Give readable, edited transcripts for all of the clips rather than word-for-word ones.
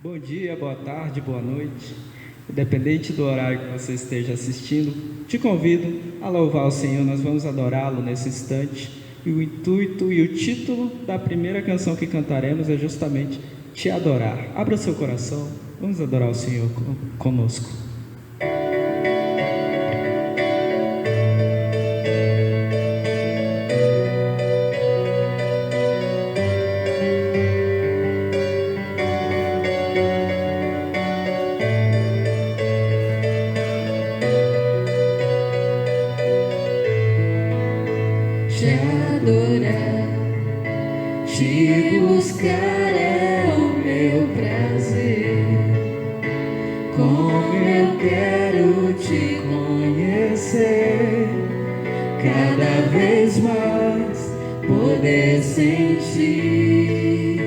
Bom dia, boa tarde, boa noite. Independente do horário que você esteja assistindo, te convido a louvar o Senhor. Nós vamos adorá-lo nesse instante. E o intuito e o título da primeira canção que cantaremos é justamente Te Adorar. Abra seu coração, vamos adorar o Senhor conosco. Te adorar, te buscar é o meu prazer. Como eu quero te conhecer, cada vez mais poder sentir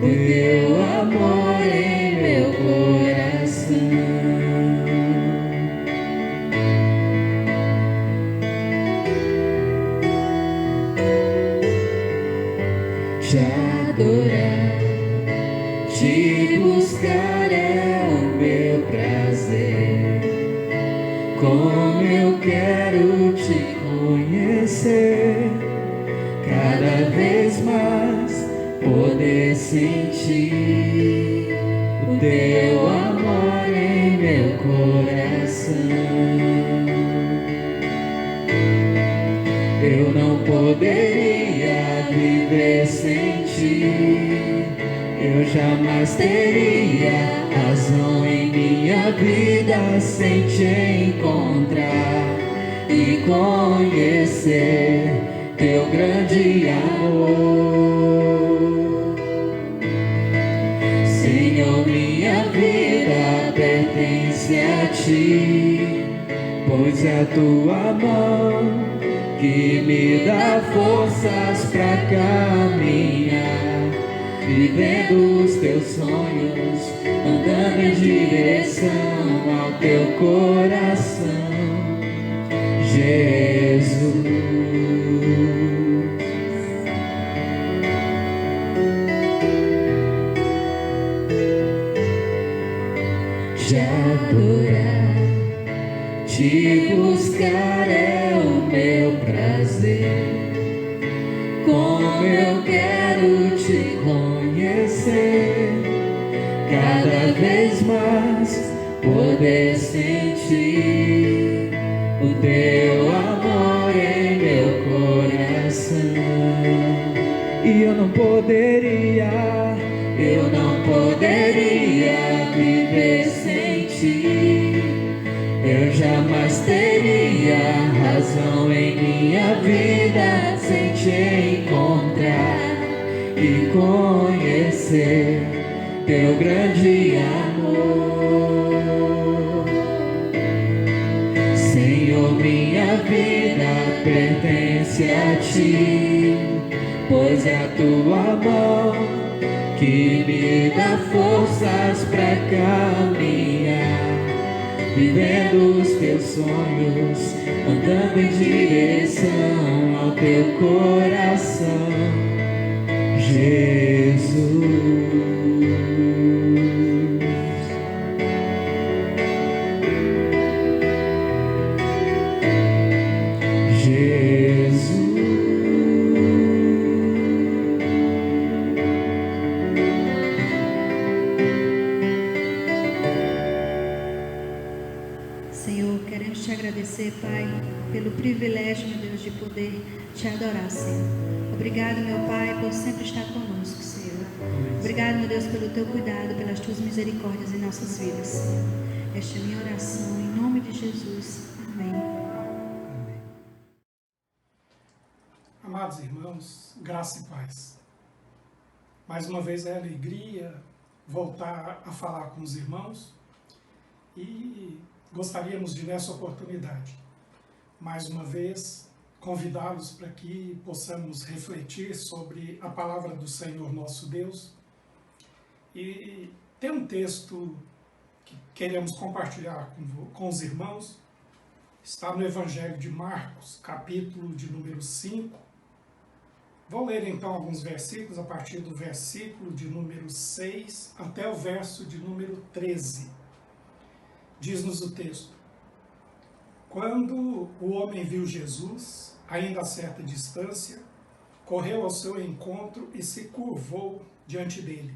o teu amor em meu coração. Te adorar, te buscar é o meu prazer. Como eu quero te conhecer, cada vez mais poder sentir o teu amor em meu coração. Eu não poderia viver sem ti, eu jamais teria razão em minha vida sem te encontrar e conhecer teu grande amor. Senhor, minha vida pertence a ti, pois é a tua mão que me dá forças pra caminhar, vivendo os teus sonhos, andando em direção ao teu coração, Jesus. Te adorar, te buscar é o meu prazer. Como eu quero te conhecer, cada vez mais poder sentir o teu amor em meu coração. E eu não poderia viver sem ti. Eu jamais teria razão em minha vida sem te encontrar e conhecer teu grande amor. Senhor, minha vida pertence a ti, pois é a tua mão que me dá forças pra caminhar, vivendo os teus sonhos, andando em direção ao teu coração, Jesus. Agradecer, Pai, pelo privilégio, meu Deus, de poder te adorar, Senhor. Obrigado, meu Pai, por sempre estar conosco, Senhor. Obrigado, meu Deus, pelo teu cuidado, pelas tuas misericórdias em nossas vidas, Senhor. Esta é a minha oração, em nome de Jesus. Amém. Amados irmãos, graça e paz. Mais uma vez é alegria voltar a falar com os irmãos e gostaríamos de, nessa oportunidade, mais uma vez, convidá-los para que possamos refletir sobre a palavra do Senhor nosso Deus. E tem um texto que queremos compartilhar com os irmãos, está no Evangelho de Marcos, capítulo de número 5, Vou ler então alguns versículos a partir do versículo de número 6 até o verso de número 13. Diz-nos o texto: Quando o homem viu Jesus, ainda a certa distância, correu ao seu encontro e se curvou diante dele.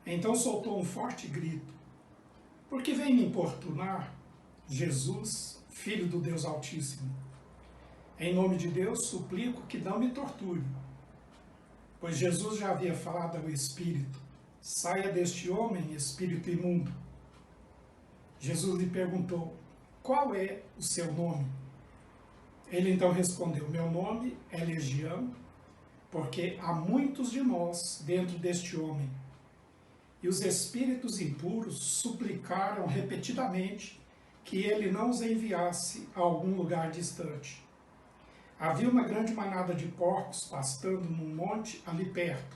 Então soltou um forte grito: Por que vem me importunar, Jesus, Filho do Deus Altíssimo? Em nome de Deus, suplico que não me torture. Pois Jesus já havia falado ao espírito: Saia deste homem, espírito imundo. Jesus lhe perguntou: Qual é o seu nome? Ele então respondeu: Meu nome é Legião, porque há muitos de nós dentro deste homem. E os espíritos impuros suplicaram repetidamente que ele não os enviasse a algum lugar distante. Havia uma grande manada de porcos pastando num monte ali perto.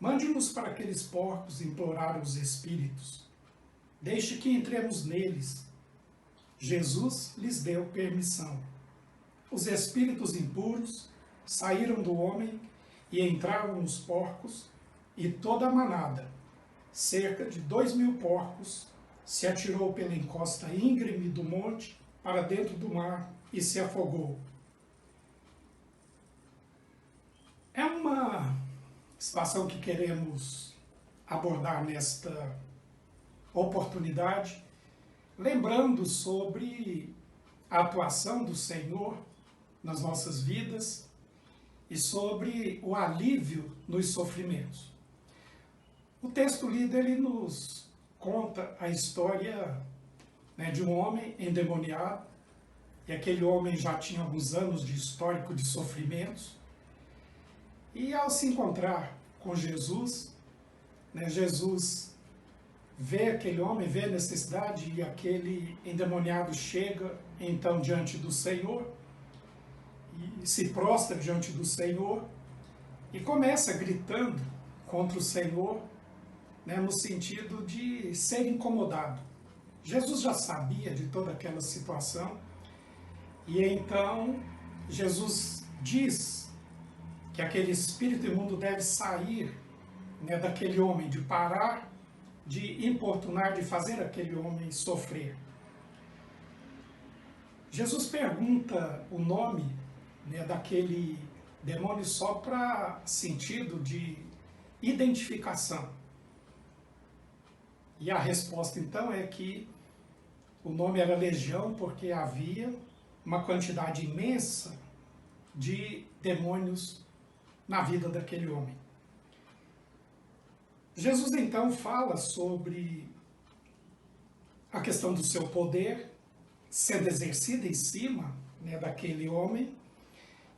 Mande-nos para aqueles porcos, imploraram os espíritos. Deixe que entremos neles. Jesus lhes deu permissão. Os espíritos impuros saíram do homem e entraram nos porcos, e toda a manada, cerca de 2.000 porcos, se atirou pela encosta íngreme do monte para dentro do mar e se afogou. É uma situação que queremos abordar nesta oportunidade, lembrando sobre a atuação do Senhor nas nossas vidas e sobre o alívio nos sofrimentos. O texto lido, ele nos conta a história, de um homem endemoniado, e aquele homem já tinha alguns anos de histórico de sofrimentos, e ao se encontrar com Jesus, Jesus vê aquele homem, vê a necessidade, e aquele endemoniado chega então diante do Senhor, e se prostra diante do Senhor, e começa gritando contra o Senhor, no sentido de ser incomodado. Jesus já sabia de toda aquela situação, e então Jesus diz que aquele espírito imundo deve sair daquele homem, de parar de importunar, de fazer aquele homem sofrer. Jesus pergunta o nome daquele demônio só para sentido de identificação. E a resposta então é que o nome era Legião porque havia uma quantidade imensa de demônios na vida daquele homem. Jesus então fala sobre a questão do seu poder sendo exercido em cima daquele homem,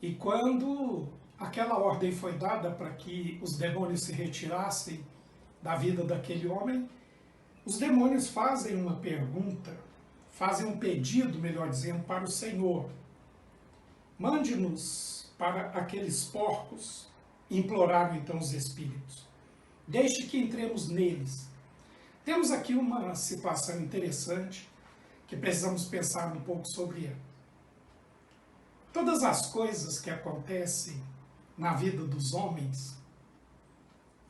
e quando aquela ordem foi dada para que os demônios se retirassem da vida daquele homem, os demônios fazem uma pergunta, fazem um pedido, melhor dizendo, para o Senhor. Mande-nos para aqueles porcos, imploraram então os espíritos. Deixe que entremos neles. Temos aqui uma situação interessante que precisamos pensar um pouco sobre ela. Todas as coisas que acontecem na vida dos homens,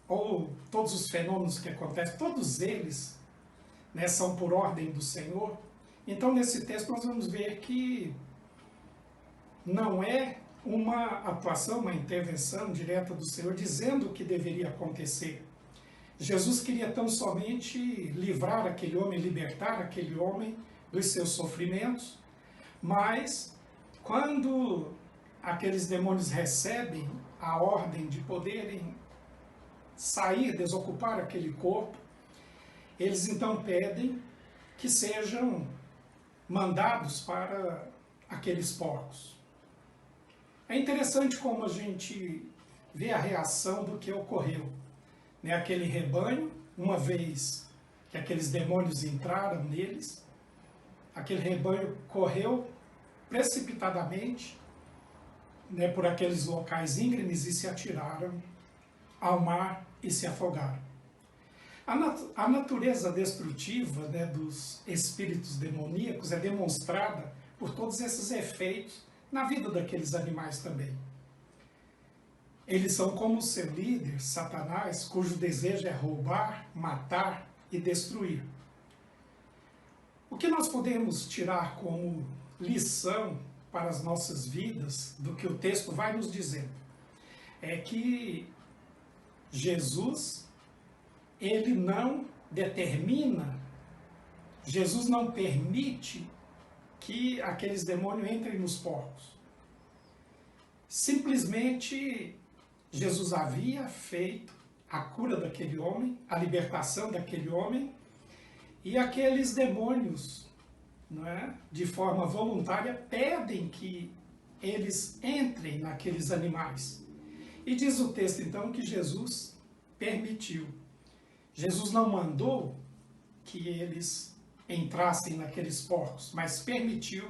ou todos os fenômenos que acontecem, todos eles são por ordem do Senhor. Então, nesse texto, nós vamos ver que não é uma atuação, uma intervenção direta do Senhor dizendo o que deveria acontecer. Jesus queria tão somente livrar aquele homem, libertar aquele homem dos seus sofrimentos, mas quando aqueles demônios recebem a ordem de poderem sair, desocupar aquele corpo, eles então pedem que sejam mandados para aqueles porcos. É interessante como a gente vê a reação do que ocorreu. Aquele rebanho, uma vez que aqueles demônios entraram neles, aquele rebanho correu precipitadamente por aqueles locais íngremes e se atiraram ao mar e se afogaram. A natureza destrutiva dos espíritos demoníacos é demonstrada por todos esses efeitos na vida daqueles animais também. eles são como o seu líder, Satanás, cujo desejo é roubar, matar e destruir. O que nós podemos tirar como lição para as nossas vidas, do que o texto vai nos dizendo, é que Jesus, ele não determina, Jesus não permite que aqueles demônios entrem nos porcos. Simplesmente, Jesus havia feito a cura daquele homem, a libertação daquele homem, e aqueles demônios, não é, de forma voluntária, pedem que eles entrem naqueles animais. E diz o texto, então, que Jesus permitiu. Jesus não mandou que eles entrassem naqueles porcos, mas permitiu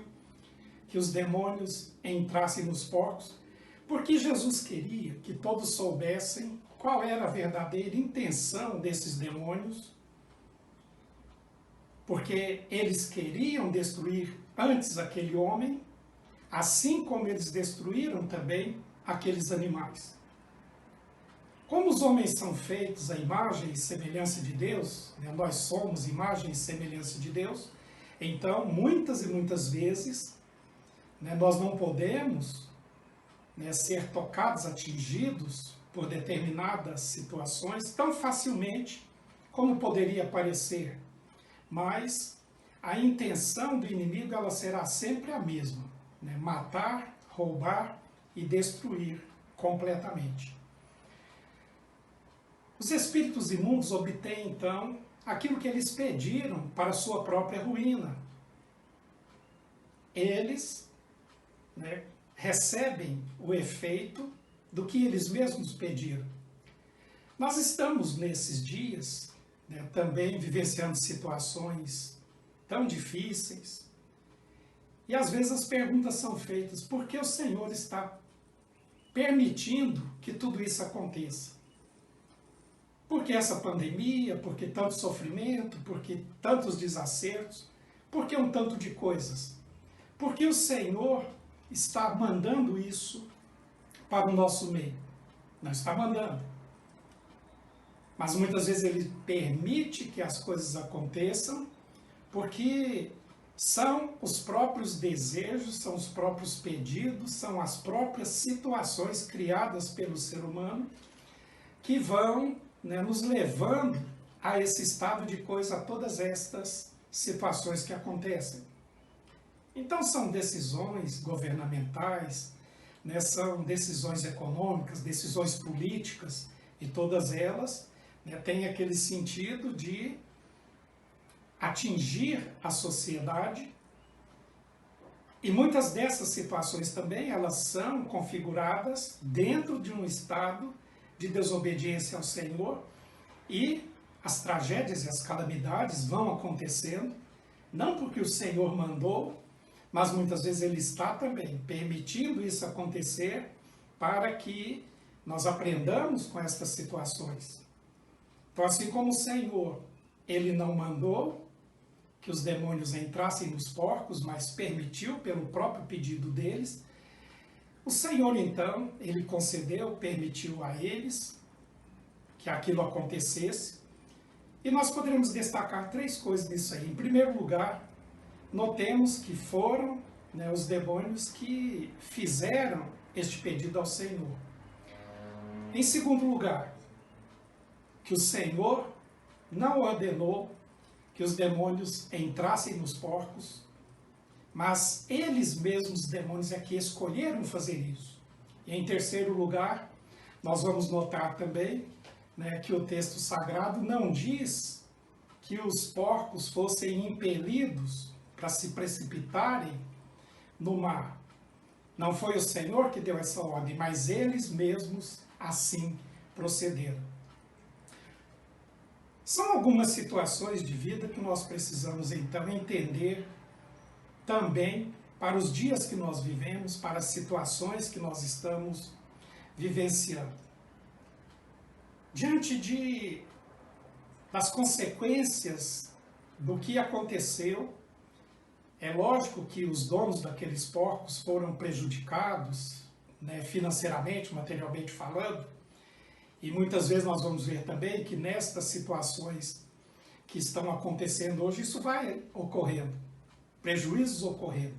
que os demônios entrassem nos porcos, porque Jesus queria que todos soubessem qual era a verdadeira intenção desses demônios, porque eles queriam destruir antes aquele homem, assim como eles destruíram também aqueles animais. Como os homens são feitos à imagem e semelhança de Deus, né, nós somos imagem e semelhança de Deus, então muitas e muitas vezes, né, nós não podemos, né, ser tocados, atingidos por determinadas situações tão facilmente como poderia parecer. Mas a intenção do inimigo, ela será sempre a mesma, né? Matar, roubar e destruir completamente. Os espíritos imundos obtêm, então, aquilo que eles pediram para a sua própria ruína. Eles, né, recebem o efeito do que eles mesmos pediram. Nós estamos nesses dias, né, também vivenciando situações tão difíceis, e às vezes as perguntas são feitas: por que o Senhor está permitindo que tudo isso aconteça? Por que essa pandemia? Por que tanto sofrimento? Por que tantos desacertos? Por que um tanto de coisas? Por que o Senhor está mandando isso para o nosso meio? Não está mandando. Mas muitas vezes Ele permite que as coisas aconteçam, porque são os próprios desejos, são os próprios pedidos, são as próprias situações criadas pelo ser humano que vão, né, nos levando a esse estado de coisa, a todas estas situações que acontecem. Então são decisões governamentais, né, são decisões econômicas, decisões políticas, e todas elas, né, têm aquele sentido de atingir a sociedade. E muitas dessas situações também, elas são configuradas dentro de um estado de desobediência ao Senhor, e as tragédias e as calamidades vão acontecendo, não porque o Senhor mandou, mas muitas vezes Ele está também permitindo isso acontecer para que nós aprendamos com estas situações. Então, assim como o Senhor, Ele não mandou que os demônios entrassem nos porcos, mas permitiu pelo próprio pedido deles, o Senhor, então, Ele concedeu, permitiu a eles que aquilo acontecesse. E nós poderemos destacar três coisas nisso aí. Em primeiro lugar, notemos que foram, né, os demônios que fizeram este pedido ao Senhor. Em segundo lugar, que o Senhor não ordenou que os demônios entrassem nos porcos, mas eles mesmos, os demônios, é que escolheram fazer isso. E em terceiro lugar, nós vamos notar também, né, que o texto sagrado não diz que os porcos fossem impelidos para se precipitarem no mar. Não foi o Senhor que deu essa ordem, mas eles mesmos assim procederam. São algumas situações de vida que nós precisamos então entender também para os dias que nós vivemos, para as situações que nós estamos vivenciando. Diante das consequências do que aconteceu, é lógico que os donos daqueles porcos foram prejudicados, né, financeiramente, materialmente falando. E muitas vezes nós vamos ver também que nestas situações que estão acontecendo hoje, isso vai ocorrendo, prejuízos ocorrendo,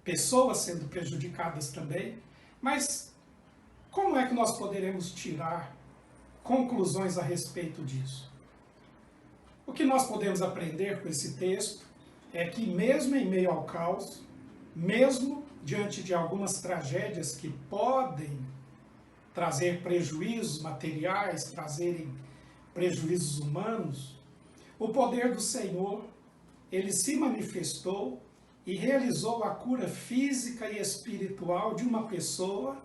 pessoas sendo prejudicadas também, mas como é que nós poderemos tirar conclusões a respeito disso? O que nós podemos aprender com esse texto é que mesmo em meio ao caos, mesmo diante de algumas tragédias que podem trazer prejuízos materiais, trazerem prejuízos humanos, o poder do Senhor, ele se manifestou e realizou a cura física e espiritual de uma pessoa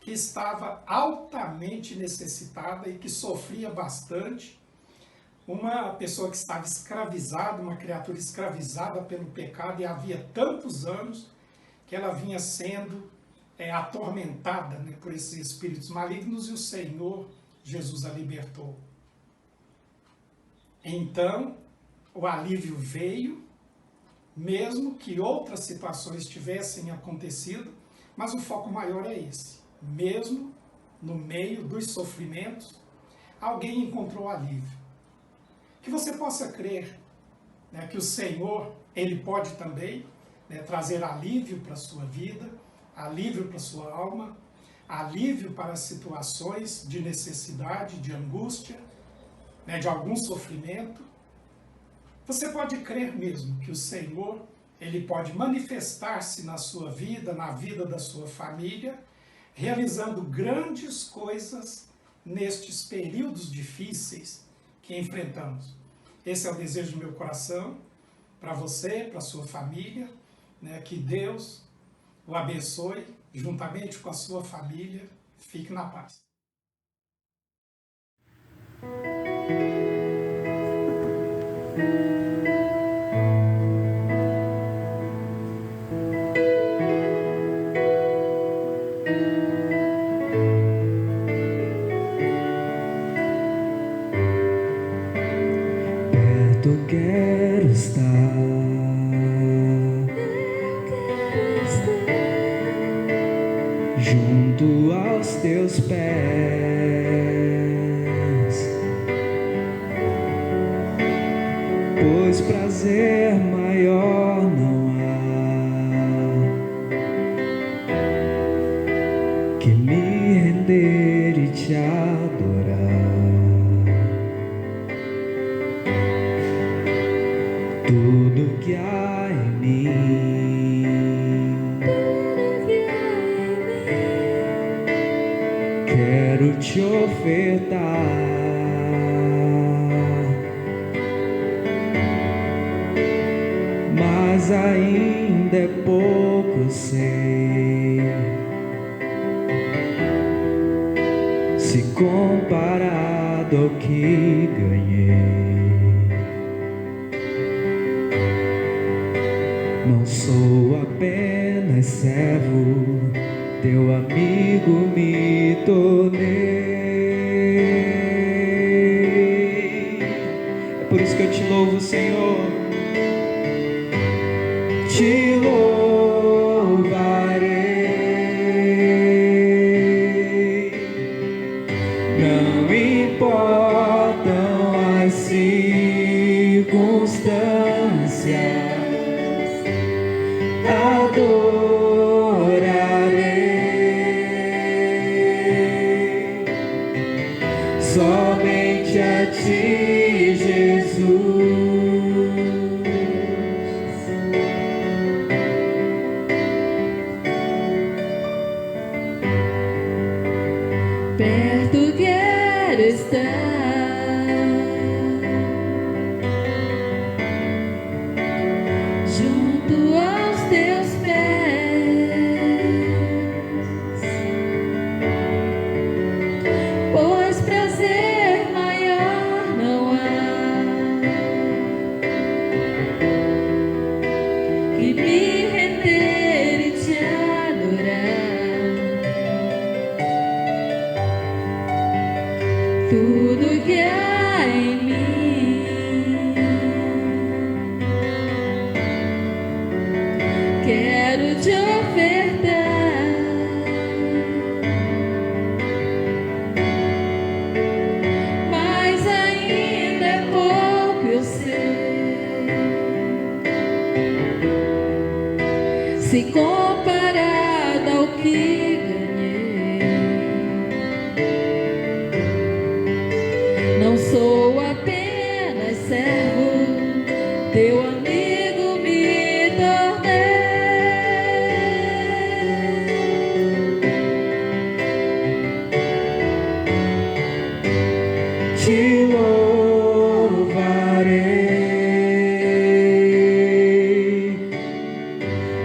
que estava altamente necessitada e que sofria bastante, uma pessoa que estava escravizada, uma criatura escravizada pelo pecado, e havia tantos anos que ela vinha sendo atormentada, né, por esses espíritos malignos, e o Senhor Jesus a libertou. Então, o alívio veio, mesmo que outras situações tivessem acontecido, mas o foco maior é esse. Mesmo no meio dos sofrimentos, alguém encontrou alívio. Que você possa crer, né, que o Senhor, ele pode também, né, trazer alívio para a sua vida, alívio para a sua alma, alívio para situações de necessidade, de angústia, né, de algum sofrimento. Você pode crer mesmo que o Senhor, ele pode manifestar-se na sua vida, na vida da sua família, realizando grandes coisas nestes períodos difíceis que enfrentamos. Esse é o desejo do meu coração para você, para a sua família, né, que Deus o abençoe, juntamente com a sua família. Fique na paz. Perto quero estar, junto aos teus pés, pois prazer maior não há que me render e te adorar. Tudo que há em mim, quero te ofertar, mas ainda é pouco, sei, se comparado ao que ganhei. Não sou apenas servo, teu amigo me tornei. É por isso que eu te louvo, Senhor. Te louvarei. Não importam as circunstâncias, adorarei somente a ti, Jesus. Perto quero estar, junto aos teus pés, pois prazer maior não há que me render e te adorar. Tudo que se comparado ao que ganhei. Não sou apenas servo, teu amigo me tornei. Te louvarei,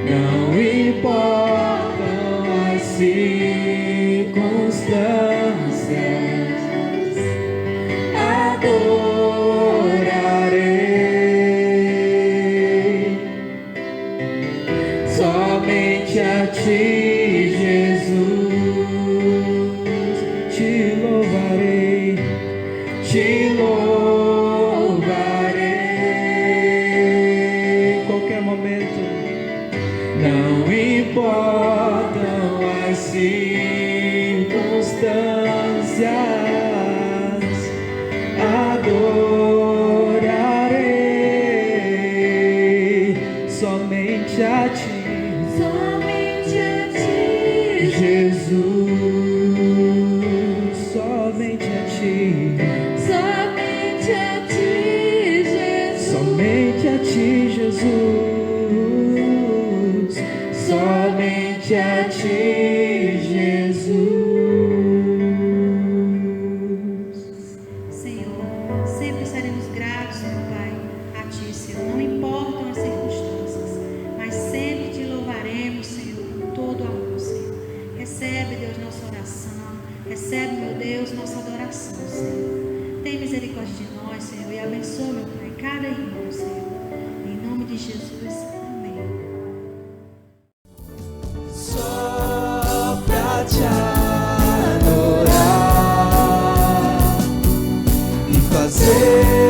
não importam as circunstâncias, adorarei somente a ti, Jesus. Te louvarei, te louvarei. Qualquer momento, não importam as circunstâncias, adorarei somente a ti, Jesus. Somente a ti, somente a ti, Jesus. Somente a ti, Jesus. Senhor, sempre seremos gratos, meu Pai, a Ti, Senhor. Não importam as circunstâncias, mas sempre Te louvaremos, Senhor, com todo amor, Senhor. Recebe, Deus, nossa oração. Recebe, meu Deus, nossa adoração, Senhor. Tem misericórdia de nós, Senhor, e abençoa, meu Pai, cada irmão, Senhor. Em nome de Jesus, amém. Só pra te adorar e fazer